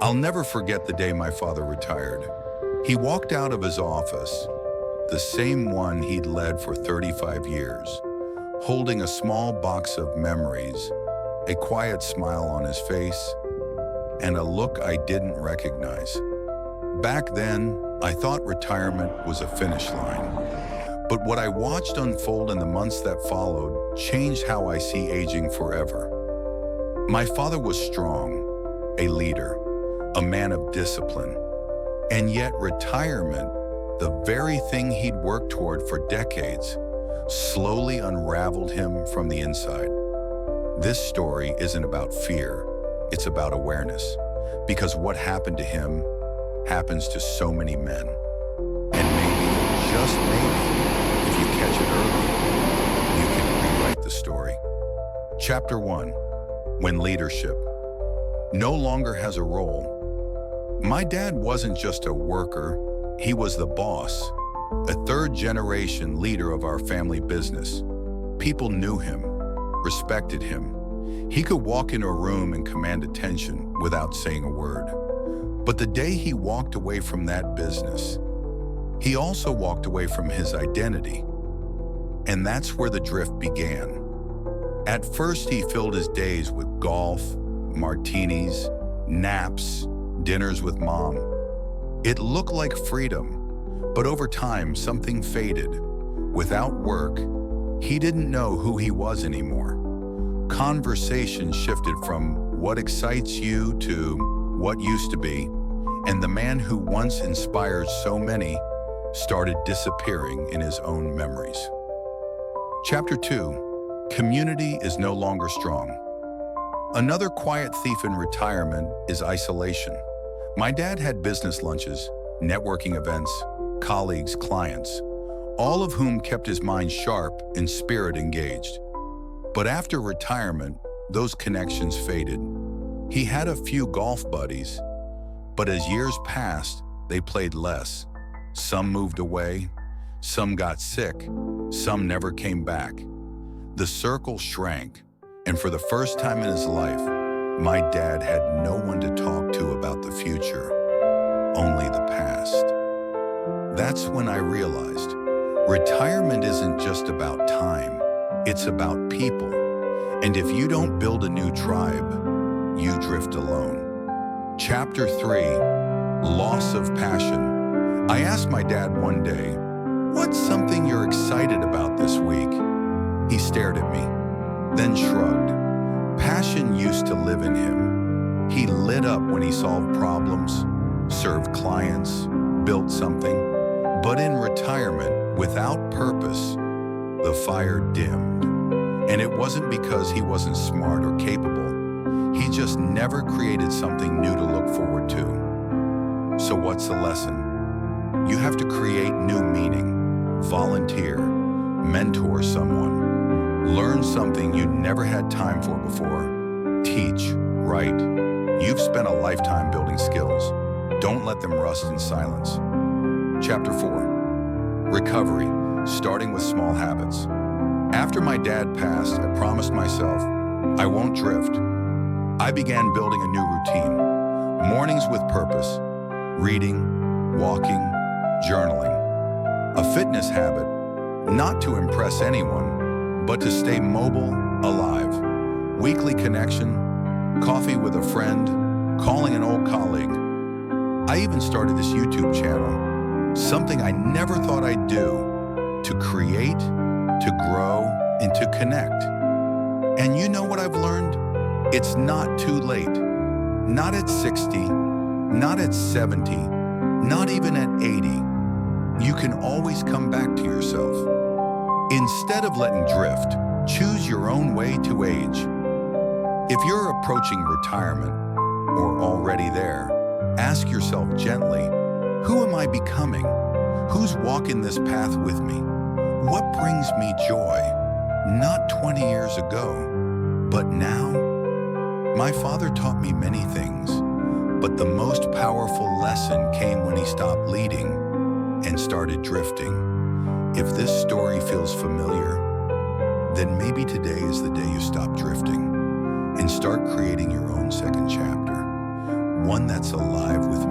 I'll never forget the day my father retired. He walked out of his office, the same one he'd led for 35 years, holding a small box of memories, a quiet smile on his face, and a look I didn't recognize. Back then, I thought retirement was a finish line. But what I watched unfold in the months that followed changed how I see aging forever. My father was strong, a leader, a man of discipline, and yet retirement, the very thing he'd worked toward for decades, slowly unraveled him from the inside. This story isn't about fear, it's about awareness, because what happened to him happens to so many men. And maybe, just maybe, if you catch it early, you can rewrite the story. Chapter 1. When leadership no longer has a role. My dad wasn't just a worker, he was the boss, a third-generation leader of our family business. People knew him, respected him. He could walk into a room and command attention without saying a word. But the day he walked away from that business, he also walked away from his identity. And that's where the drift began. At first, he filled his days with golf, martinis, naps, dinners with mom. It looked like freedom, but over time, something faded. Without work, he didn't know who he was anymore. Conversation shifted from what excites you to what used to be, and the man who once inspired so many started disappearing in his own memories. Chapter 2. Community is no longer strong. Another quiet thief in retirement is isolation. My dad had business lunches, networking events, colleagues, clients, all of whom kept his mind sharp and spirit engaged. But after retirement, those connections faded. He had a few golf buddies, but as years passed, they played less. Some moved away, some got sick, some never came back. The circle shrank, and for the first time in his life, my dad had no one to talk to about the future, only the past. That's when I realized retirement isn't just about time, it's about people. And if you don't build a new tribe, you drift alone. Chapter 3. Loss of passion. I asked my dad one day, "What's something you're excited about this week?" He stared at me, then shrugged. Passion used to live in him. He lit up when he solved problems, served clients, built something. But in retirement, without purpose, the fire dimmed. And it wasn't because he wasn't smart or capable. He just never created something new to look forward to. So what's the lesson? You have to create new meaning, volunteer, mentor someone, learn something you never had time for before, teach, write. You've spent a lifetime building skills. Don't let them rust in silence. Chapter 4. Recovery, starting with small habits. After my dad passed, I promised myself, I won't drift. I began building a new routine. Mornings with purpose, reading, walking, journaling. A fitness habit, not to impress anyone, but to stay mobile, alive. Weekly connection, coffee with a friend, calling an old colleague. I even started this YouTube channel, something I never thought I'd do, to create, to grow, and to connect. And you know what I've learned? It's not too late. Not at 60, not at 70, not even at 80. You can always come back to yourself. Instead of letting drift, choose your own way to age. If you're approaching retirement, or already there, ask yourself gently, who am I becoming? Who's walking this path with me? What brings me joy? Not 20 years ago, but now? My father taught me many things, but the most powerful lesson came when he stopped leading and started drifting. If this story feels familiar, then maybe today is the day you stop drifting and start creating your own second chapter. one that's alive with